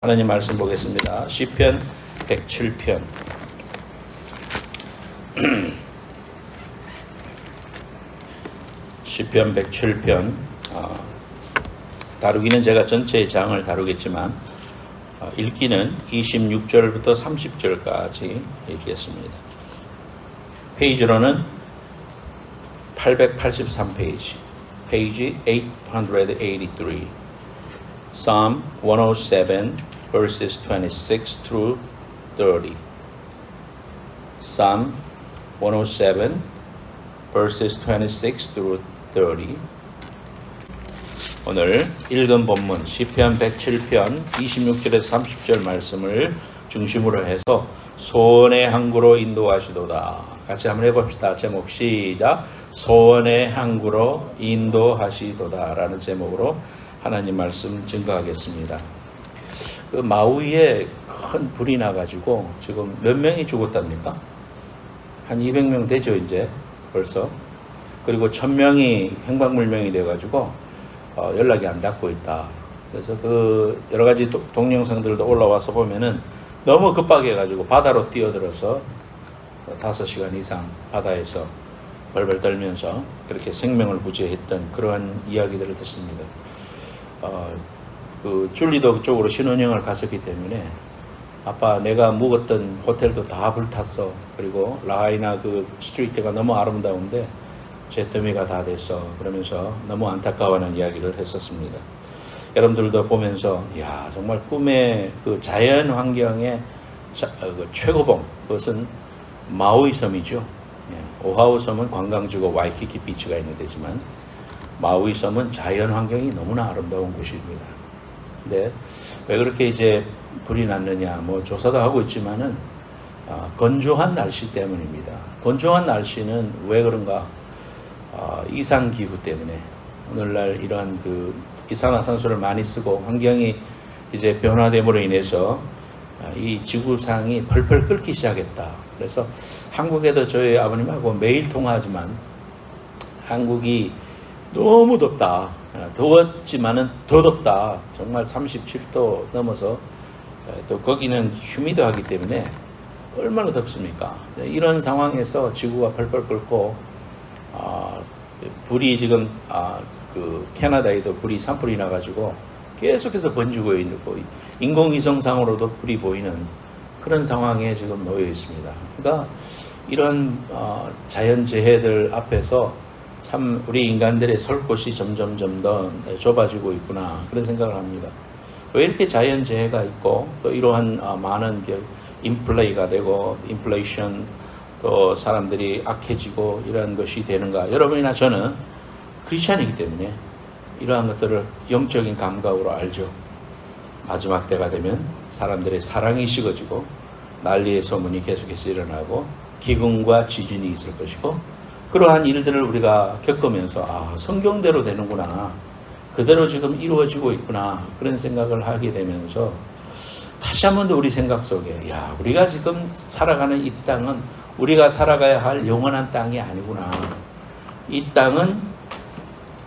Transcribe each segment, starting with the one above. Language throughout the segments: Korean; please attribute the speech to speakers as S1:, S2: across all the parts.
S1: 하나님 말씀 보겠습니다. 시편 107편. 시편 107편. 다루기는 제가 전체의 장을 다루겠지만 읽기는 26절부터 30절까지 읽겠습니다. 페이지로는 883페이지, 페이지 883, Psalm 107 verses 26 through 30. Psalm 107 verses 26 through 30. 오늘 읽은 본문 시편 107편 26절에서 30절 말씀을 중심으로 해서 소원의 항구로 인도하시도다. 같이 한번 해봅시다. 제목 시작. 소원의 항구로 인도하시도다 라는 제목으로 하나님 말씀 증거하겠습니다. 그 마우이에 큰 불이 나가지고 지금 몇 명이 죽었답니까? 한 200명 되죠 이제 벌써. 그리고 1000명이 행방불명이 돼가지고 연락이 안 닿고 있다. 그래서 그 여러 가지 동영상들도 올라와서 보면은 너무 급하게 해가지고 바다로 뛰어들어서 5시간 이상 바다에서 벌벌 떨면서 그렇게 생명을 구제했던 그러한 이야기들을 듣습니다. 그 줄리도 그쪽으로 신혼여행을 갔었기 때문에 아빠 내가 묵었던 호텔도 다 불탔어. 그리고 라하이나 그 스트리트가 너무 아름다운데 잿더미가 다 됐어. 그러면서 너무 안타까워하는 이야기를 했었습니다. 여러분들도 보면서 야 정말 꿈의 그 자연 환경의 그 최고봉 그것은 마우이 섬이죠. 오하우 섬은 관광지고 와이키키 비치가 있는 데지만 마우이 섬은 자연 환경이 너무나 아름다운 곳입니다. 근데 왜 그렇게 이제 불이 났느냐 뭐 조사도 하고 있지만은 건조한 날씨 때문입니다. 건조한 날씨는 왜 그런가? 이상 기후 때문에 오늘날 이러한 그 이산화탄소를 많이 쓰고 환경이 이제 변화됨으로 인해서 이 지구상이 펄펄 끓기 시작했다. 그래서 한국에도 저희 아버님하고 매일 통화하지만 한국이 너무 덥다. 더웠지만은 더 덥다. 정말 37도 넘어서 또 거기는 휴미드하기 때문에 얼마나 덥습니까? 이런 상황에서 지구가 펄펄 끓고 불이 지금 그 캐나다에도 불이 산불이 나가지고 계속해서 번지고 있고 인공위성상으로도 불이 보이는 그런 상황에 지금 놓여 있습니다. 그러니까 이런 자연재해들 앞에서 참 우리 인간들의 설 곳이 점점 더 좁아지고 있구나 그런 생각을 합니다. 왜 이렇게 자연재해가 있고 또 이러한 많은 인플레이가 되고 인플레이션 또 사람들이 악해지고 이러한 것이 되는가? 여러분이나 저는 크리스찬이기 때문에 이러한 것들을 영적인 감각으로 알죠. 마지막 때가 되면 사람들의 사랑이 식어지고 난리의 소문이 계속해서 일어나고 기근과 지진이 있을 것이고 그러한 일들을 우리가 겪으면서 성경대로 되는구나. 그대로 지금 이루어지고 있구나. 그런 생각을 하게 되면서 다시 한 번 더 우리 생각 속에 우리가 지금 살아가는 이 땅은 우리가 살아가야 할 영원한 땅이 아니구나. 이 땅은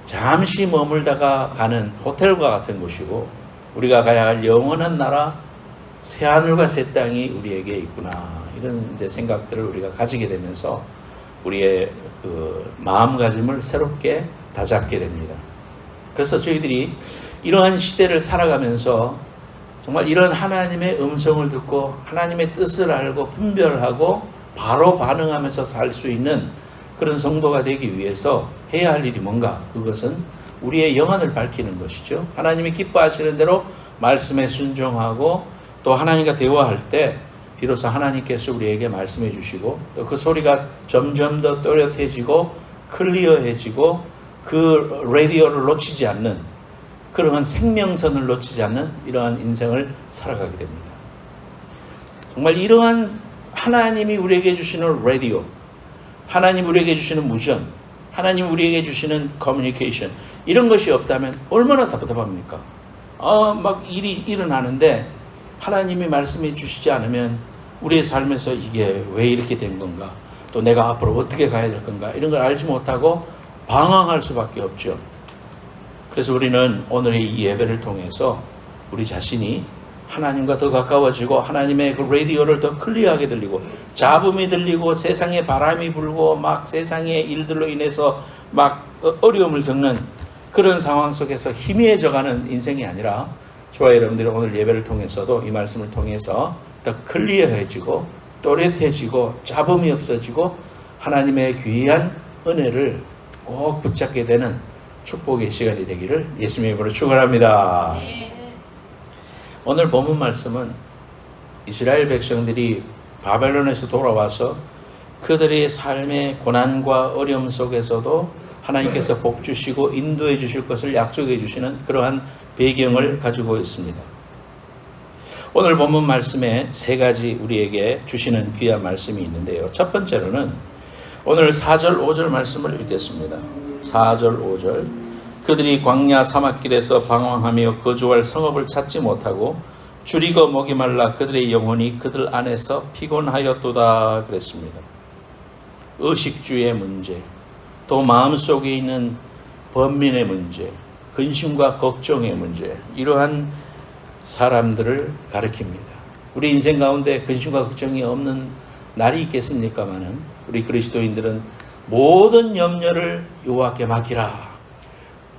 S1: 잠시 머물다가 가는 호텔과 같은 곳이고 우리가 가야 할 영원한 나라 새하늘과 새 땅이 우리에게 있구나. 이런 이제 생각들을 우리가 가지게 되면서 우리의 그 마음가짐을 새롭게 다잡게 됩니다. 그래서 저희들이 이러한 시대를 살아가면서 정말 이런 하나님의 음성을 듣고 하나님의 뜻을 알고 분별하고 바로 반응하면서 살 수 있는 그런 성도가 되기 위해서 해야 할 일이 뭔가? 그것은 우리의 영안을 밝히는 것이죠. 하나님이 기뻐하시는 대로 말씀에 순종하고 또 하나님과 대화할 때 비로소 하나님께서 우리에게 말씀해 주시고 또 그 소리가 점점 더 또렷해지고 클리어해지고 그 라디오를 놓치지 않는 그러한 생명선을 놓치지 않는 이러한 인생을 살아가게 됩니다. 정말 이러한 하나님이 우리에게 주시는 라디오, 하나님 우리에게 주시는 무전, 하나님 우리에게 주시는 커뮤니케이션 이런 것이 없다면 얼마나 답답합니까? 막 일이 일어나는데 하나님이 말씀해 주시지 않으면 우리의 삶에서 이게 왜 이렇게 된 건가? 또 내가 앞으로 어떻게 가야 될 건가? 이런 걸 알지 못하고 방황할 수밖에 없죠. 그래서 우리는 오늘의 이 예배를 통해서 우리 자신이 하나님과 더 가까워지고 하나님의 그 라디오를 더 클리어하게 들리고 잡음이 들리고 세상에 바람이 불고 막 세상의 일들로 인해서 막 어려움을 겪는 그런 상황 속에서 희미해져가는 인생이 아니라 저와 여러분들이 오늘 예배를 통해서도 이 말씀을 통해서 더 클리어해지고 또렷해지고 잡음이 없어지고 하나님의 귀한 은혜를 꼭 붙잡게 되는 축복의 시간이 되기를 예수님의 이름으로 축원합니다. 오늘 본문 말씀은 이스라엘 백성들이 바벨론에서 돌아와서 그들의 삶의 고난과 어려움 속에서도 하나님께서 복 주시고 인도해 주실 것을 약속해 주시는 그러한 배경을 가지고 있습니다. 오늘 본문 말씀에 세 가지 우리에게 주시는 귀한 말씀이 있는데요. 첫 번째로는 오늘 4절 5절 말씀을 읽겠습니다. 4절 5절 그들이 광야 사막길에서 방황하며 거주할 성읍을 찾지 못하고 줄이고 목이 말라 그들의 영혼이 그들 안에서 피곤하였도다 그랬습니다. 의식주의 문제, 또 마음속에 있는 번민의 문제, 근심과 걱정의 문제, 이러한 사람들을 가리킵니다. 우리 인생 가운데 근심과 걱정이 없는 날이 있겠습니까마는 우리 그리스도인들은 모든 염려를 여호와께 맡기라.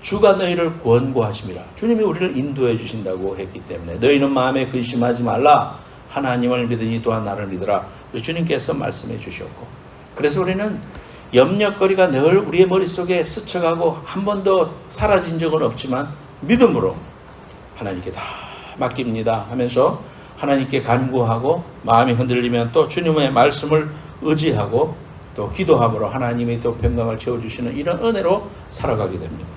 S1: 주가 너희를 권고하심이라. 주님이 우리를 인도해 주신다고 했기 때문에 너희는 마음에 근심하지 말라. 하나님을 믿으니 또한 나를 믿으라. 주님께서 말씀해 주셨고, 그래서 우리는 염려거리가 늘 우리의 머릿속에 스쳐가고 한 번도 사라진 적은 없지만 믿음으로 하나님께 다 맡깁니다 하면서 하나님께 간구하고 마음이 흔들리면 또 주님의 말씀을 의지하고 또 기도함으로 하나님이 또 평강을 채워주시는 이런 은혜로 살아가게 됩니다.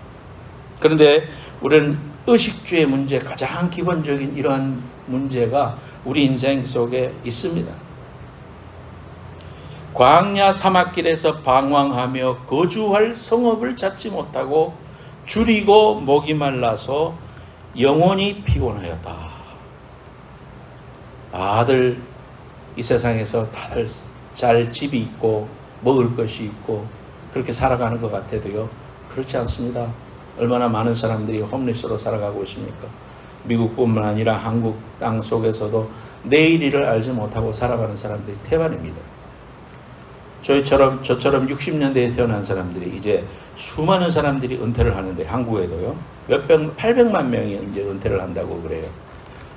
S1: 그런데 우리는 의식주의 문제, 가장 기본적인 이러한 문제가 우리 인생 속에 있습니다. 광야 사막길에서 방황하며 거주할 성읍을 찾지 못하고 줄이고 목이 말라서 영혼이 피곤하였다. 다들 이 세상에서 다들 잘 집이 있고 먹을 것이 있고 그렇게 살아가는 것 같아도요, 그렇지 않습니다. 얼마나 많은 사람들이 홈리스로 살아가고 있습니까? 미국뿐만 아니라 한국 땅 속에서도 내일을 알지 못하고 살아가는 사람들이 태반입니다. 저처럼 60년대에 태어난 사람들이 이제 수많은 사람들이 은퇴를 하는데 한국에도요, 800만 명이 이제 은퇴를 한다고 그래요.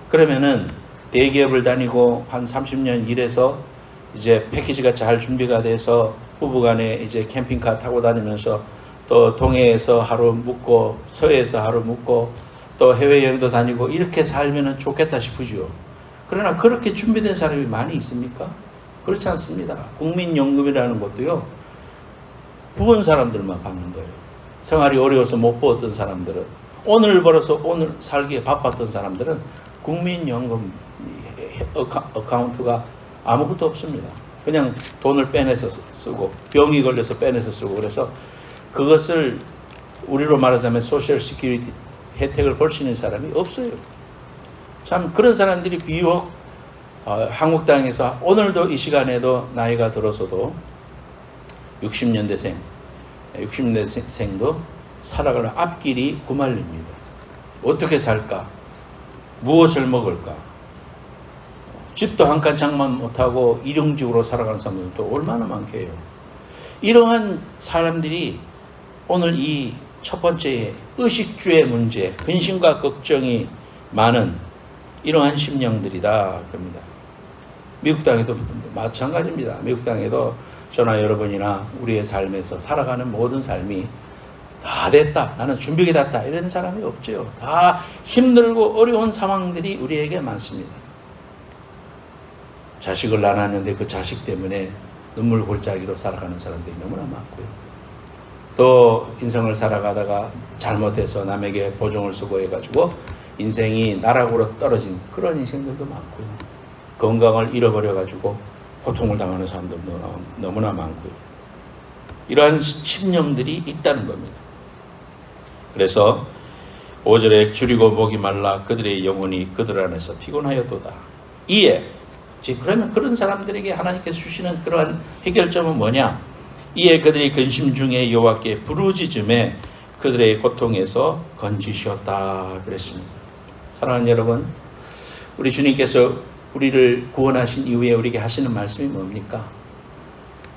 S1: 그러면은 대기업을 다니고 한 30년 일해서 이제 패키지가 잘 준비가 돼서 부부간에 이제 캠핑카 타고 다니면서 또 동해에서 하루 묵고 서해에서 하루 묵고 또 해외여행도 다니고 이렇게 살면은 좋겠다 싶으죠. 그러나 그렇게 준비된 사람이 많이 있습니까? 그렇지 않습니다. 국민연금이라는 것도요, 부은 사람들만 받는 거예요. 생활이 어려워서 못 벌었던 사람들은, 오늘 벌어서 오늘 살기에 바빴던 사람들은 국민연금 어카운트가 아무것도 없습니다. 그냥 돈을 빼내서 쓰고 병이 걸려서 빼내서 쓰고, 그래서 그것을 우리로 말하자면 소셜 시큐리티 혜택을 볼 수 있는 사람이 없어요. 참 그런 사람들이 비록 한국 땅에서 오늘도 이 시간에도 나이가 들어서도 60년대생도 살아가는 앞길이 구말립니다. 어떻게 살까? 무엇을 먹을까? 집도 한 칸 장만 못하고 일용직으로 살아가는 사람들도 얼마나 많게요. 이러한 사람들이 오늘 이 첫 번째 의식주의 문제, 근심과 걱정이 많은 이러한 심령들이다 겁니다. 미국 땅에도 마찬가지입니다. 미국 땅에도 저나 여러분이나 우리의 삶에서 살아가는 모든 삶이 다 됐다, 나는 준비가 됐다, 이런 사람이 없죠. 다 힘들고 어려운 상황들이 우리에게 많습니다. 자식을 낳았는데 그 자식 때문에 눈물 골짜기로 살아가는 사람들이 너무나 많고요. 또 인생을 살아가다가 잘못해서 남에게 보증을 쓰고 해가지고 인생이 나락으로 떨어진 그런 인생들도 많고요. 건강을 잃어버려가지고 고통을 당하는 사람들도 너무나 많고요. 이러한 심령들이 있다는 겁니다. 그래서 5절에 줄이고 목이 말라 그들의 영혼이 그들 안에서 피곤하였도다. 이에, 그러면 그런 사람들에게 하나님께서 주시는 그러한 해결점은 뭐냐? 이에 그들이 근심 중에 여호와께 부르짖음에 그들의 고통에서 건지셨다 그랬습니다. 사랑하는 여러분, 우리 주님께서 우리를 구원하신 이후에 우리에게 하시는 말씀이 뭡니까?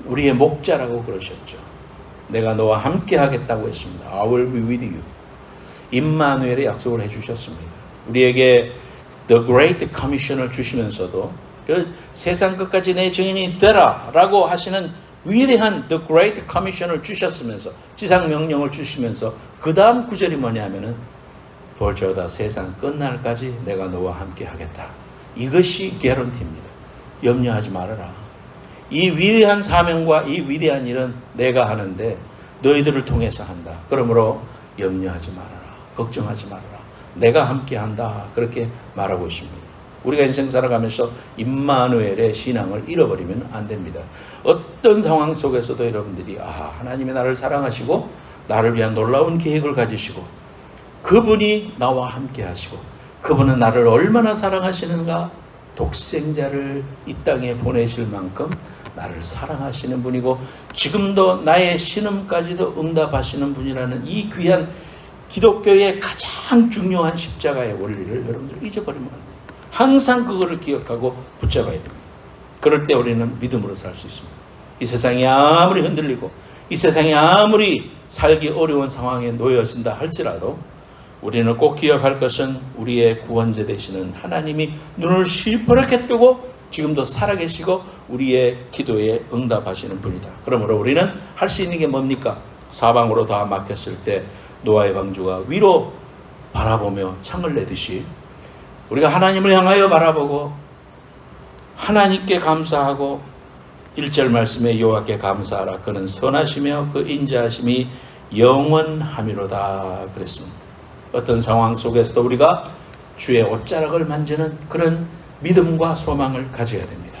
S1: 우리의 목자라고 그러셨죠. 내가 너와 함께 하겠다고 했습니다. I will be with you. 임마누엘의 약속을 해주셨습니다. 우리에게 The Great Commission을 주시면서도 그 세상 끝까지 내 증인이 되라 라고 하시는 위대한 The Great Commission을 주셨으면서 지상명령을 주시면서 그 다음 구절이 뭐냐면은 볼지어다 세상 끝날까지 내가 너와 함께 하겠다. 이것이 개런티입니다. 염려하지 말아라. 이 위대한 사명과 이 위대한 일은 내가 하는데 너희들을 통해서 한다. 그러므로 염려하지 말아라. 걱정하지 말아라. 내가 함께 한다. 그렇게 말하고 있습니다. 우리가 인생 살아가면서 임마누엘의 신앙을 잃어버리면 안 됩니다. 어떤 상황 속에서도 여러분들이 하나님이 나를 사랑하시고 나를 위한 놀라운 계획을 가지시고 그분이 나와 함께 하시고 그분은 나를 얼마나 사랑하시는가 독생자를 이 땅에 보내실 만큼 나를 사랑하시는 분이고 지금도 나의 신음까지도 응답하시는 분이라는 이 귀한 기독교의 가장 중요한 십자가의 원리를 여러분들 잊어버리면 안 돼요. 항상 그거를 기억하고 붙잡아야 됩니다. 그럴 때 우리는 믿음으로 살 수 있습니다. 이 세상이 아무리 흔들리고 이 세상이 아무리 살기 어려운 상황에 놓여진다 할지라도 우리는 꼭 기억할 것은 우리의 구원자 되시는 하나님이 눈을 시퍼렇게 뜨고 지금도 살아계시고 우리의 기도에 응답하시는 분이다. 그러므로 우리는 할 수 있는 게 뭡니까? 사방으로 다 막혔을 때 노아의 방주가 위로 바라보며 창을 내듯이 우리가 하나님을 향하여 바라보고 하나님께 감사하고 1절 말씀에 여호와께 감사하라. 그는 선하시며 그 인자하심이 영원하미로다 그랬습니다. 어떤 상황 속에서도 우리가 주의 옷자락을 만지는 그런 믿음과 소망을 가져야 됩니다.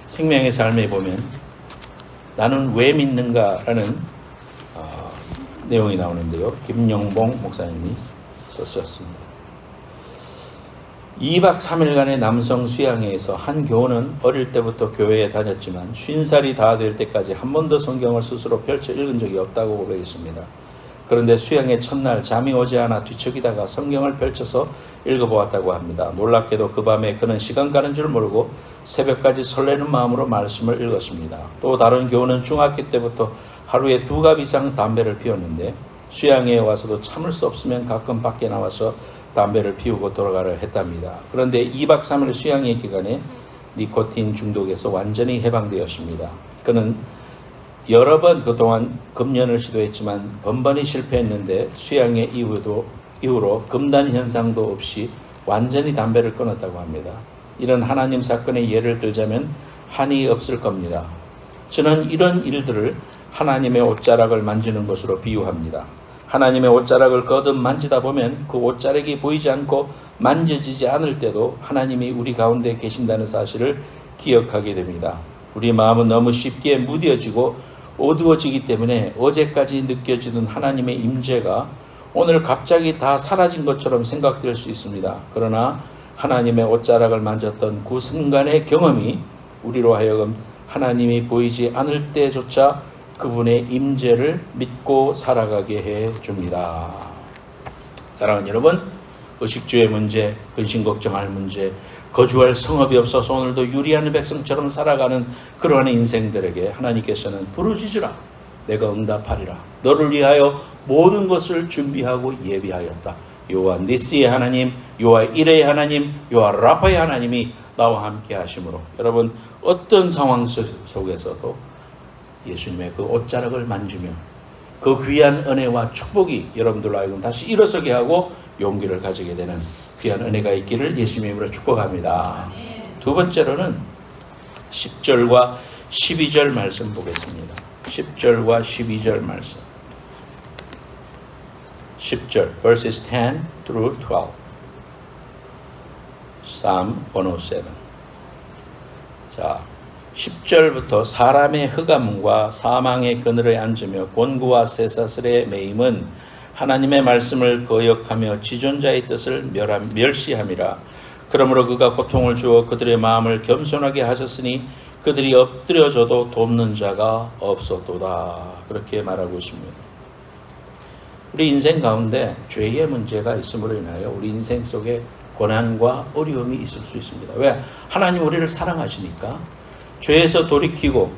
S1: 생명의 삶에 보면 나는 왜 믿는가라는 내용이 나오는데요. 김영봉 목사님이 썼습니다. 2박 3일간의 남성 수양회에서 한 교우는 어릴 때부터 교회에 다녔지만 50살이 다 될 때까지 한 번도 성경을 스스로 펼쳐 읽은 적이 없다고 고백했습니다. 그런데 수양회 첫날 잠이 오지 않아 뒤척이다가 성경을 펼쳐서 읽어보았다고 합니다. 놀랍게도 그 밤에 그는 시간 가는 줄 모르고 새벽까지 설레는 마음으로 말씀을 읽었습니다. 또 다른 교우는 중학교 때부터 하루에 2갑 이상 담배를 피웠는데 수양회에 와서도 참을 수 없으면 가끔 밖에 나와서 담배를 피우고 돌아가려 했답니다. 그런데 2박 3일 수양회 기간에 니코틴 중독에서 완전히 해방되었습니다. 그는 여러 번 그동안 금연을 시도했지만 번번이 실패했는데 수양회 이후로 금단 현상도 없이 완전히 담배를 끊었다고 합니다. 이런 하나님 사건의 예를 들자면 한이 없을 겁니다. 저는 이런 일들을 하나님의 옷자락을 만지는 것으로 비유합니다. 하나님의 옷자락을 거듭 만지다 보면 그 옷자락이 보이지 않고 만져지지 않을 때도 하나님이 우리 가운데 계신다는 사실을 기억하게 됩니다. 우리 마음은 너무 쉽게 무뎌지고 어두워지기 때문에 어제까지 느껴지던 하나님의 임재가 오늘 갑자기 다 사라진 것처럼 생각될 수 있습니다. 그러나 하나님의 옷자락을 만졌던 그 순간의 경험이 우리로 하여금 하나님이 보이지 않을 때조차 그분의 임재를 믿고 살아가게 해줍니다. 사랑하는 여러분, 의식주의 문제, 근심 걱정할 문제, 거주할 성읍이 없어서 오늘도 유리한 백성처럼 살아가는 그러한 인생들에게 하나님께서는 부르짖으라. 내가 응답하리라. 너를 위하여 모든 것을 준비하고 예비하였다. 여호와 니스의 하나님, 여호와 이레의 하나님, 여호와 라파의 하나님이 나와 함께 하심으로 여러분 어떤 상황 속에서도 예수님의 그 옷자락을 만지며 그 귀한 은혜와 축복이 여러분들로 하여금 다시 일어서게 하고 용기를 가지게 되는 귀한 은혜가 있기를 예수님의 이름으로 축복합니다. 두 번째로는 10절과 12절 말씀 보겠습니다. 10절과 12절 말씀. 10절, verses 10 through 12. Psalm 107. 자, 10절부터 사람의 흑암과 사망의 그늘에 앉으며 곤고와 쇠사슬에 매임은 하나님의 말씀을 거역하며 지존자의 뜻을 멸시함이라. 그러므로 그가 고통을 주어 그들의 마음을 겸손하게 하셨으니 그들이 엎드려져도 돕는 자가 없었도다. 그렇게 말하고 있습니다. 우리 인생 가운데 죄의 문제가 있음으로 인하여 우리 인생 속에 고난과 어려움이 있을 수 있습니다. 왜? 하나님 우리를 사랑하시니까 죄에서 돌이키고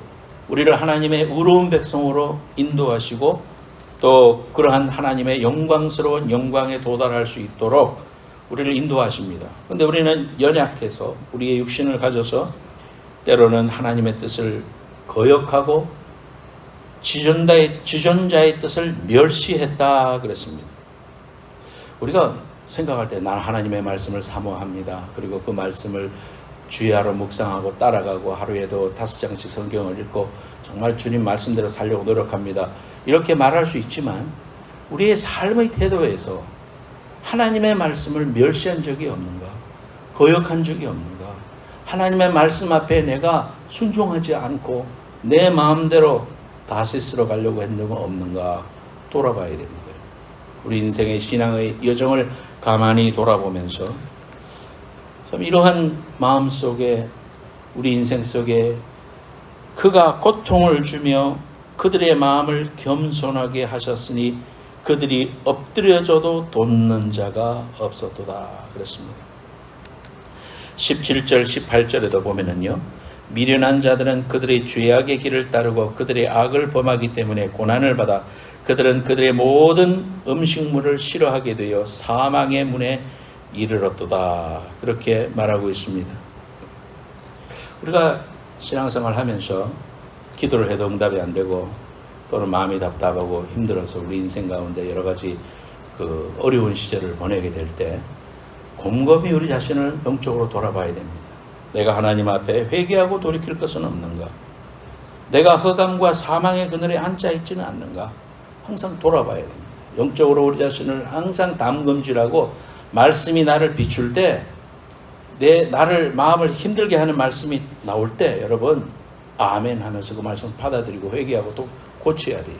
S1: 우리를 하나님의 의로운 백성으로 인도하시고 또 그러한 하나님의 영광스러운 영광에 도달할 수 있도록 우리를 인도하십니다. 그런데 우리는 연약해서 우리의 육신을 가져서 때로는 하나님의 뜻을 거역하고 지존자의 뜻을 멸시했다 그랬습니다. 우리가 생각할 때 난 하나님의 말씀을 사모합니다. 그리고 그 말씀을 주야로 묵상하고 따라가고 하루에도 5장씩 성경을 읽고 정말 주님 말씀대로 살려고 노력합니다. 이렇게 말할 수 있지만 우리의 삶의 태도에서 하나님의 말씀을 멸시한 적이 없는가? 거역한 적이 없는가? 하나님의 말씀 앞에 내가 순종하지 않고 내 마음대로 다스리러 가려고 했던 건 없는가? 돌아봐야 됩니다. 우리 인생의 신앙의 여정을 가만히 돌아보면서 참 이러한 마음 속에 우리 인생 속에 그가 고통을 주며 그들의 마음을 겸손하게 하셨으니 그들이 엎드려져도 돕는 자가 없었도다 그랬습니다. 17절 18절에도 보면은요, 미련한 자들은 그들의 죄악의 길을 따르고 그들의 악을 범하기 때문에 고난을 받아 그들은 그들의 모든 음식물을 싫어하게 되어 사망의 문에 이르렀도다 그렇게 말하고 있습니다. 우리가 신앙생활 하면서 기도를 해도 응답이 안 되고 또는 마음이 답답하고 힘들어서 우리 인생 가운데 여러 가지 그 어려운 시절을 보내게 될 때 곰곰이 우리 자신을 영적으로 돌아봐야 됩니다. 내가 하나님 앞에 회개하고 돌이킬 것은 없는가? 내가 흑암과 사망의 그늘에 앉아 있지는 않는가? 항상 돌아봐야 됩니다. 영적으로 우리 자신을 항상 담금질하고 말씀이 나를 비출 때 나를 마음을 힘들게 하는 말씀이 나올 때 여러분 아멘 하면서 그 말씀 받아들이고 회개하고 또 고쳐야 돼요.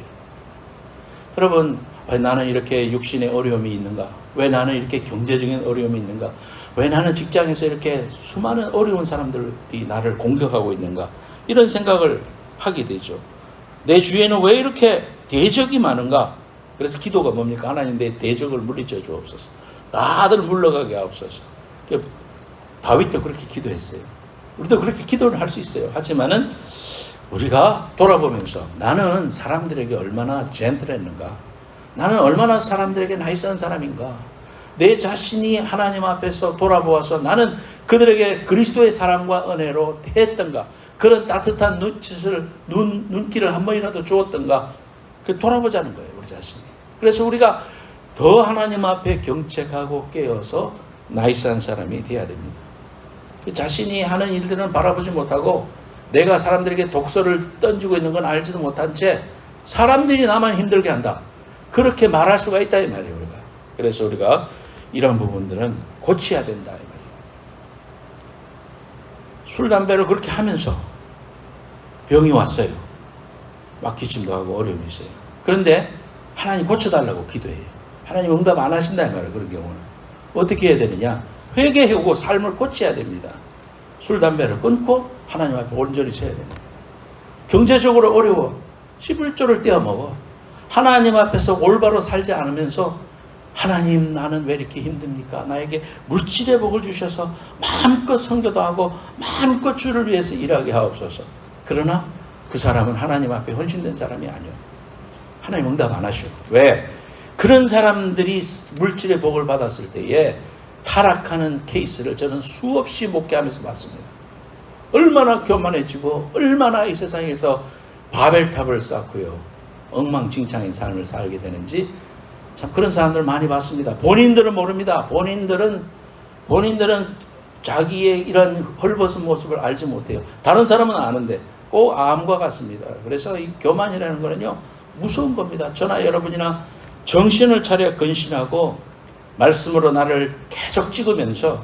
S1: 여러분 왜 나는 이렇게 육신의 어려움이 있는가? 왜 나는 이렇게 경제적인 어려움이 있는가? 왜 나는 직장에서 이렇게 수많은 어려운 사람들이 나를 공격하고 있는가? 이런 생각을 하게 되죠. 내 주위에는 왜 이렇게 대적이 많은가? 그래서 기도가 뭡니까? 하나님 내 대적을 물리쳐 주옵소서. 다들 물러가게 하옵소서. 다윗도 그렇게 기도했어요. 우리도 그렇게 기도를 할 수 있어요. 하지만은 우리가 돌아보면서 나는 사람들에게 얼마나 젠틀했는가? 나는 얼마나 사람들에게 나이스한 사람인가? 내 자신이 하나님 앞에서 돌아보아서 나는 그들에게 그리스도의 사랑과 은혜로 대했던가? 그런 따뜻한 눈길을 한 번이라도 주었던가? 돌아보자는 거예요, 우리 자신이. 그래서 우리가 더 하나님 앞에 경책하고 깨어서 나이스한 사람이 돼야 됩니다. 자신이 하는 일들은 바라보지 못하고 내가 사람들에게 독서를 던지고 있는 건 알지도 못한 채 사람들이 나만 힘들게 한다. 그렇게 말할 수가 있다 이 말이에요. 우리가. 그래서 우리가 이런 부분들은 고쳐야 된다 이 말이에요. 술, 담배를 그렇게 하면서 병이 왔어요. 막 기침도 하고 어려움이 있어요. 그런데 하나님 고쳐달라고 기도해요. 하나님 응답 안 하신다 이 말이에요. 그런 경우는. 어떻게 해야 되느냐? 회개하고 삶을 고쳐야 됩니다. 술, 담배를 끊고 하나님 앞에 온전히 서야 됩니다. 경제적으로 어려워. 11조를 떼어먹어. 하나님 앞에서 올바로 살지 않으면서 하나님 나는 왜 이렇게 힘듭니까? 나에게 물질의 복을 주셔서 마음껏 선교도 하고 마음껏 주를 위해서 일하게 하옵소서. 그러나 그 사람은 하나님 앞에 헌신된 사람이 아니에요. 하나님 응답 안 하셔. 왜? 그런 사람들이 물질의 복을 받았을 때에 타락하는 케이스를 저는 수없이 목회하면서 봤습니다. 얼마나 교만해지고 얼마나 이 세상에서 바벨탑을 쌓고요. 엉망진창인 삶을 살게 되는지 참 그런 사람들 많이 봤습니다. 본인들은 모릅니다. 본인들은 자기의 이런 헐벗은 모습을 알지 못해요. 다른 사람은 아는데 꼭 암과 같습니다. 그래서 이 교만이라는 거는요 무서운 겁니다. 저나 여러분이나 정신을 차려 근신하고 말씀으로 나를 계속 찍으면서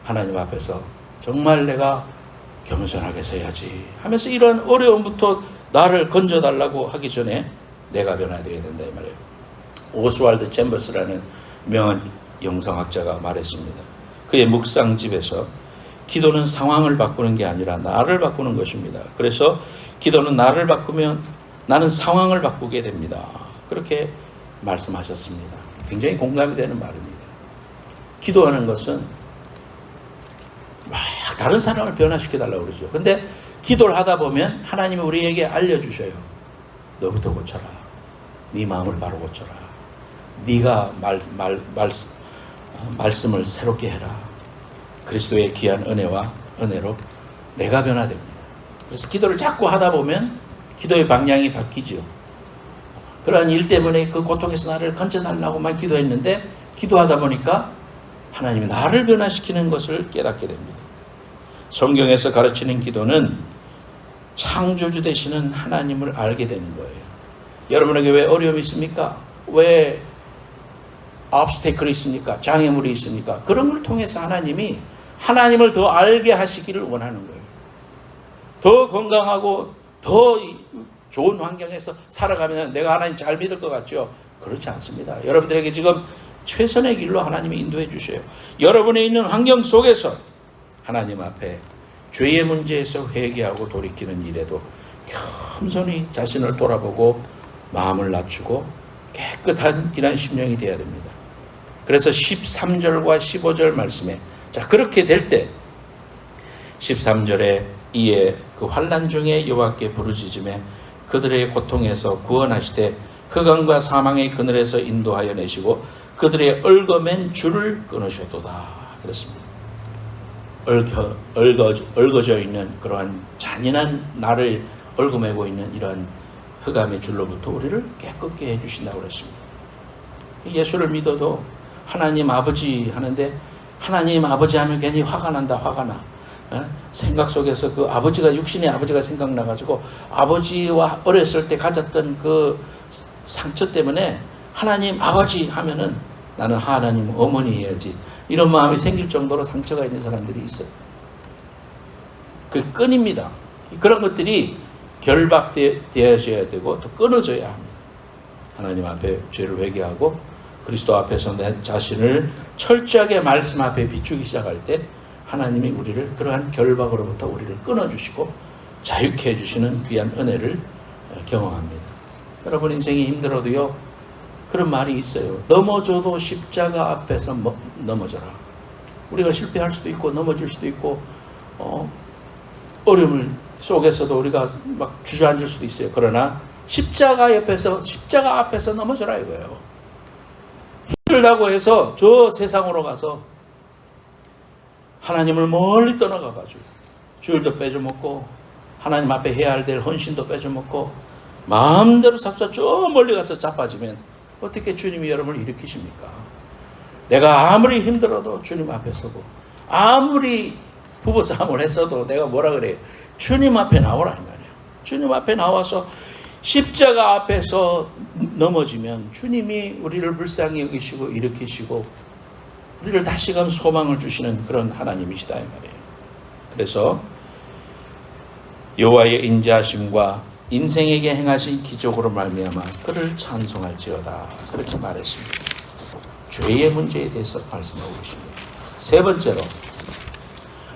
S1: 하나님 앞에서 정말 내가 겸손하게 서야지 하면서 이런 어려움부터 나를 건져달라고 하기 전에 내가 변화되어야 된다 이 말이에요. 오스왈드 챔버스라는 유명한 영성학자가 말했습니다. 그의 묵상집에서 기도는 상황을 바꾸는 게 아니라 나를 바꾸는 것입니다. 그래서 기도는 나를 바꾸면 나는 상황을 바꾸게 됩니다. 그렇게 말씀하셨습니다. 굉장히 공감이 되는 말입니다. 기도하는 것은 막 다른 사람을 변화시켜달라고 그러죠. 근데 기도를 하다 보면 하나님이 우리에게 알려주셔요. 너부터 고쳐라. 네 마음을 바로 고쳐라. 네가 말씀을 새롭게 해라. 그리스도의 귀한 은혜로 내가 변화됩니다. 그래서 기도를 자꾸 하다 보면 기도의 방향이 바뀌죠. 그러한 일 때문에 그 고통에서 나를 건져달라고만 기도했는데 기도하다 보니까 하나님이 나를 변화시키는 것을 깨닫게 됩니다. 성경에서 가르치는 기도는 창조주 되시는 하나님을 알게 되는 거예요. 여러분에게 왜 어려움이 있습니까? 왜 obstacle이 있습니까? 장애물이 있습니까? 그런 걸 통해서 하나님이 하나님을 더 알게 하시기를 원하는 거예요. 더 건강하고 더 좋은 환경에서 살아가면 내가 하나님 잘 믿을 것 같죠? 그렇지 않습니다. 여러분들에게 지금 최선의 길로 하나님이 인도해 주셔요. 여러분의 있는 환경 속에서 하나님 앞에 죄의 문제에서 회개하고 돌이키는 일에도 겸손히 자신을 돌아보고 마음을 낮추고 깨끗한 이런 심령이 되어야 됩니다. 그래서 13절과 15절 말씀에 자 그렇게 될 때 13절에 이에 그 환난 중에 여호와께 부르짖음에 그들의 고통에서 구원하시되 흑암과 사망의 그늘에서 인도하여 내시고 그들의 얽어맨 줄을 끊으셨도다. 그렇습니다. 얽어져 있는 그러한 잔인한 나를 얽어매고 있는 이러한 흑암의 줄로부터 우리를 깨끗게 해주신다고 그랬습니다. 예수를 믿어도 하나님 아버지 하는데 하나님 아버지 하면 괜히 화가 난다. 화가 나. 생각 속에서 그 아버지가 육신의 아버지가 생각나가지고 아버지와 어렸을 때 가졌던 그 상처 때문에 하나님 아버지 하면은 나는 하나님 어머니 해야지 이런 마음이 생길 정도로 상처가 있는 사람들이 있어요. 그 끈입니다. 그런 것들이 결박되어져야 되고 또 끊어져야 합니다. 하나님 앞에 죄를 회개하고 그리스도 앞에서 내 자신을 철저하게 말씀 앞에 비추기 시작할 때 하나님이 우리를 그러한 결박으로부터 우리를 끊어주시고 자유케 해주시는 귀한 은혜를 경험합니다. 여러분 인생이 힘들어도요 그런 말이 있어요. 넘어져도 십자가 앞에서 넘어져라. 우리가 실패할 수도 있고 넘어질 수도 있고 어려움 속에서도 우리가 막 주저앉을 수도 있어요. 그러나 십자가 앞에서 넘어져라 이거예요. 힘들다고 해서 저 세상으로 가서 하나님을 멀리 떠나가가지고 주일도 빼줘먹고 하나님 앞에 해야 할 될 헌신도 빼줘먹고 마음대로 삽사 저 멀리 가서 자빠지면 어떻게 주님이 여러분을 일으키십니까? 내가 아무리 힘들어도 주님 앞에 서고 아무리 부부싸움을 했어도 내가 뭐라 그래요? 주님 앞에 나오라 이 말이에요. 주님 앞에 나와서 십자가 앞에서 넘어지면 주님이 우리를 불쌍히 여기시고 일으키시고 우리를 다시금 소망을 주시는 그런 하나님이시다 이 말이에요. 그래서 여호와의 인자하심과 인생에게 행하신 기적으로 말미암아 그를 찬송할지어다 그렇게 말했습니다. 죄의 문제에 대해서 말씀하고 계십니다. 세 번째로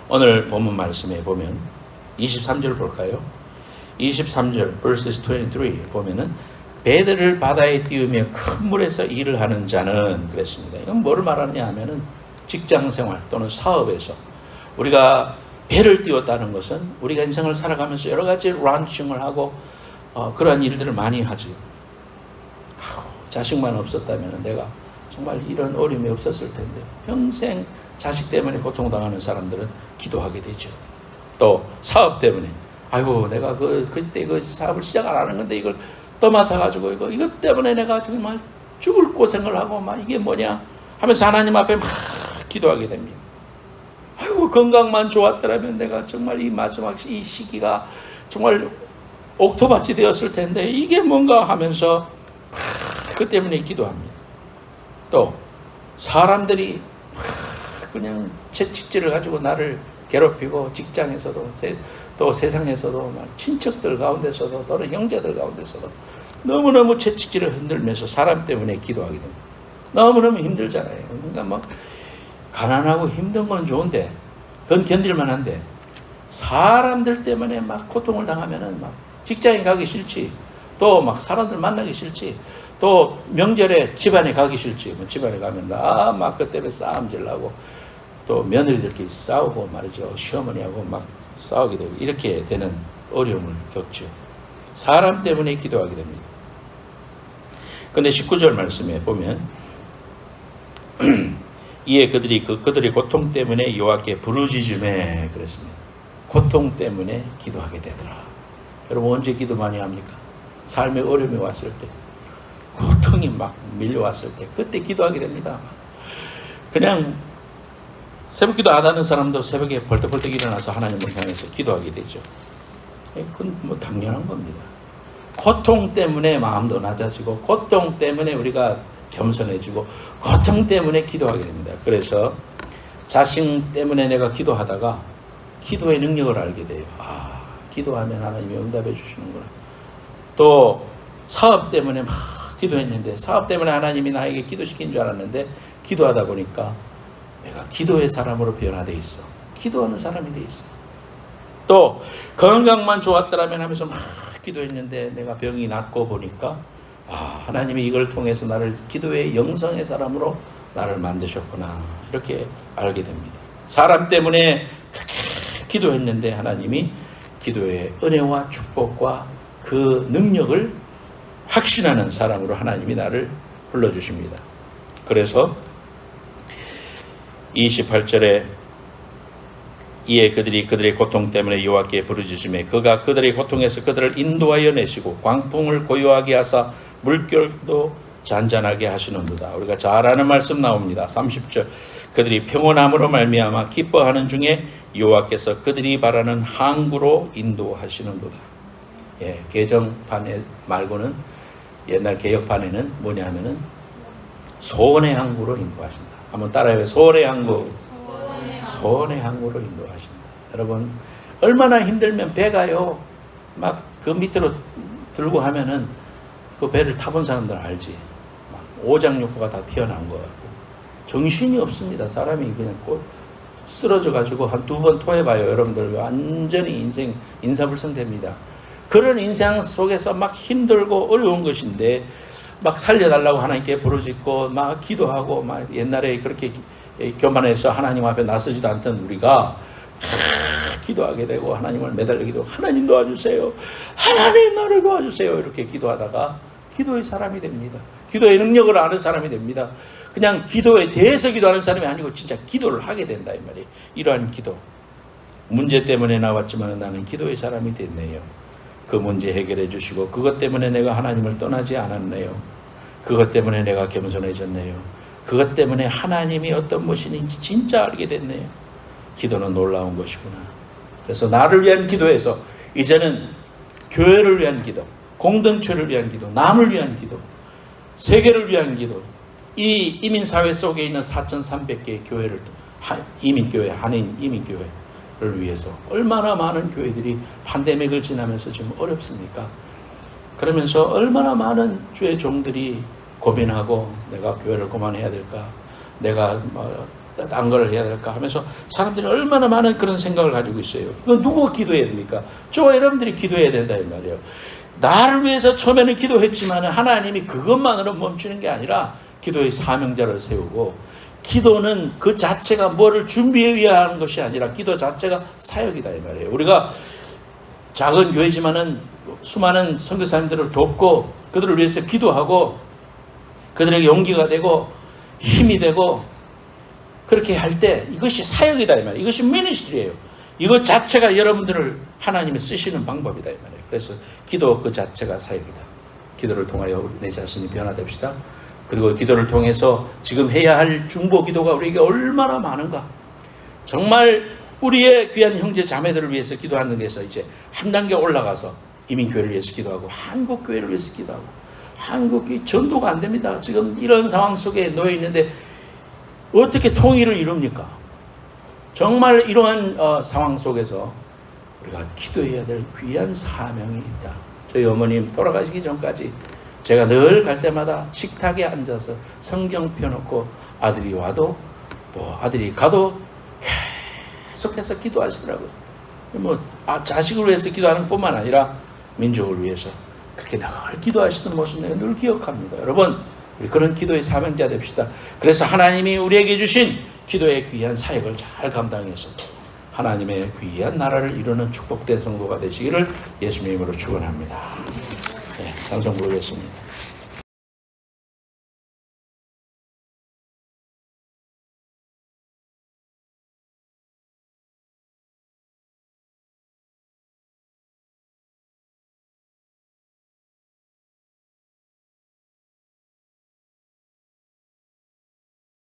S1: 오늘 본문 말씀에 보면 23절 볼까요? 23절 verses 23 보면은 배들을 바다에 띄우며 큰 물에서 일을 하는 자는 그랬습니다. 이건 뭐를 말하느냐 하면은 직장생활 또는 사업에서 우리가 배를 띄웠다는 것은 우리가 인생을 살아가면서 여러 가지 런칭을 하고 그러한 일들을 많이 하죠. 자식만 없었다면 내가 정말 이런 어려움이 없었을 텐데 평생 자식 때문에 고통당하는 사람들은 기도하게 되죠. 또 사업 때문에 아이고 내가 그때 그 사업을 시작 안 하는 건데 이걸 떠맡아가지고 이것 때문에 내가 정말 죽을 고생을 하고 막 이게 뭐냐 하면서 하나님 앞에 막 기도하게 됩니다. 아이고 건강만 좋았더라면 내가 정말 이 마지막 이 시기가 정말 옥토밭이 되었을 텐데 이게 뭔가 하면서 그 때문에 기도합니다. 또 사람들이 그냥 채찍질을 가지고 나를 괴롭히고 직장에서도 또 세상에서도 친척들 가운데서도 또는 형제들 가운데서도 너무너무 채찍질을 흔들면서 사람 때문에 기도하게 됩니다. 너무너무 힘들잖아요. 그러니까 막 가난하고 힘든 건 좋은데 그건 견딜만 한데 사람들 때문에 막 고통을 당하면은 막 직장에 가기 싫지 또 막 사람들 만나기 싫지 또 명절에 집안에 가기 싫지. 뭐 집안에 가면 막 그 때문에 싸움질 나고 또 며느리들끼리 싸우고 말이죠. 시어머니하고 막 싸우게 되고 이렇게 되는 어려움을 겪죠. 사람 때문에 기도하게 됩니다. 근데 19절 말씀에 보면 이에 그들의 고통 때문에 여호와께 부르짖음에 그랬습니다. 고통 때문에 기도하게 되더라. 여러분 언제 기도 많이 합니까? 삶의 어려움이 왔을 때, 고통이 막 밀려왔을 때 그때 기도하게 됩니다. 그냥 새벽기도 안 하는 사람도 새벽에 벌떡벌떡 일어나서 하나님을 향해서 기도하게 되죠. 그건 뭐 당연한 겁니다. 고통 때문에 마음도 낮아지고 고통 때문에 우리가 겸손해지고 고통 때문에 기도하게 됩니다. 그래서 자신 때문에 내가 기도하다가 기도의 능력을 알게 돼요. 기도하면 하나님이 응답해 주시는구나. 또 사업 때문에 막 기도했는데 사업 때문에 하나님이 나에게 기도시킨 줄 알았는데 기도하다 보니까 내가 기도의 사람으로 변화돼 있어. 기도하는 사람이 돼 있어. 또 건강만 좋았더라면 하면서 막 기도했는데 내가 병이 낫고 보니까 하나님이 이걸 통해서 나를 기도의 영성의 사람으로 나를 만드셨구나. 이렇게 알게 됩니다. 사람 때문에 그렇게 기도했는데 하나님이 기도의 은혜와 축복과 그 능력을 확신하는 사람으로 하나님이 나를 불러주십니다. 그래서 28절에 이에 그들의 고통 때문에 여호와께 부르짖음에 그가 그들의 고통에서 그들을 인도하여 내시고 광풍을 고요하게 하사 물결도 잔잔하게 하시는도다. 우리가 잘 아는 말씀 나옵니다. 30절 그들이 평온함으로 말미암아 기뻐하는 중에 여호와께서 그들이 바라는 항구로 인도하시는도다. 개정판에 말고는 옛날 개혁판에는 뭐냐면은 소원의 항구로 인도하신다. 한번 따라해요. 소원의 항구. 소원의 항구로 인도하신다. 여러분 얼마나 힘들면 배가요 막 그 밑으로 들고 하면은 그 배를 타본 사람들 알지. 막 오장육부가 다 튀어나온 것 같고 정신이 없습니다. 사람이 그냥 꼭 쓰러져 가지고 한 두 번 토해봐요. 여러분들 완전히 인사불성됩니다. 그런 인생 속에서 막 힘들고 어려운 것인데 막 살려달라고 하나님께 부르짖고 막 기도하고 막 옛날에 그렇게 교만해서 하나님 앞에 나서지도 않던 우리가 기도하게 되고 하나님을 매달리게 되고 하나님 도와주세요. 하나님 나를 도와주세요. 이렇게 기도하다가 기도의 사람이 됩니다. 기도의 능력을 아는 사람이 됩니다. 그냥 기도에 대해서 기도하는 사람이 아니고 진짜 기도를 하게 된다 이 말이에요. 이러한 기도. 문제 때문에 나왔지만 나는 기도의 사람이 됐네요. 그 문제 해결해 주시고 그것 때문에 내가 하나님을 떠나지 않았네요. 그것 때문에 내가 겸손해졌네요. 그것 때문에 하나님이 어떤 분이신지 진짜 알게 됐네요. 기도는 놀라운 것이구나. 그래서 나를 위한 기도에서 이제는 교회를 위한 기도, 공동체를 위한 기도, 남을 위한 기도, 세계를 위한 기도, 이 이민사회 속에 있는 4,300개의 교회를 이민교회, 한인 이민교회를 위해서 얼마나 많은 교회들이 팬데믹을 지나면서 지금 어렵습니까? 그러면서 얼마나 많은 주의 종들이 고민하고 내가 교회를 그만해야 될까? 내가 딴 걸 해야 될까? 하면서 사람들이 얼마나 많은 그런 생각을 가지고 있어요. 이건 누구 기도해야 됩니까? 저와 여러분들이 기도해야 된다 이 말이에요. 나를 위해서 처음에는 기도했지만 하나님이 그것만으로 멈추는 게 아니라 기도의 사명자를 세우고 기도는 그 자체가 뭐를 준비해 위하 하는 것이 아니라 기도 자체가 사역이다 이 말이에요. 우리가 작은 교회지만은 수많은 선교사님들을 돕고 그들을 위해서 기도하고 그들에게 용기가 되고 힘이 되고 그렇게 할 때 이것이 사역이다 이 말이에요. 이것이 미니스트리예요. 이것 자체가 여러분들을 하나님이 쓰시는 방법이다 이 말이에요. 그래서 기도 그 자체가 사역이다. 기도를 통하여 내 자신이 변화됩시다. 그리고 기도를 통해서 지금 해야 할 중보 기도가 우리에게 얼마나 많은가. 정말 우리의 귀한 형제 자매들을 위해서 기도하는 데서 이제 한 단계 올라가서 이민교회를 위해서 기도하고 한국교회를 위해서 기도하고 한국이 전도가 안 됩니다. 지금 이런 상황 속에 놓여 있는데 어떻게 통일을 이룹니까? 정말 이러한 상황 속에서 우리가 기도해야 될 귀한 사명이 있다. 저희 어머님 돌아가시기 전까지 제가 늘 갈 때마다 식탁에 앉아서 성경 펴놓고 아들이 와도 또 아들이 가도 계속해서 기도하시더라고요. 자식을 위해서 기도하는 뿐만 아니라 민족을 위해서 그렇게 늘 기도하시던 모습 내가 늘 기억합니다. 여러분, 우리 그런 기도의 사명자 됩시다. 그래서 하나님이 우리에게 주신 기도의 귀한 사역을 잘 감당해서 하나님의 귀한 나라를 이루는 축복된 성도가 되시기를 예수님의 이름으로 축원합니다. 네, 찬송 부르겠습니다.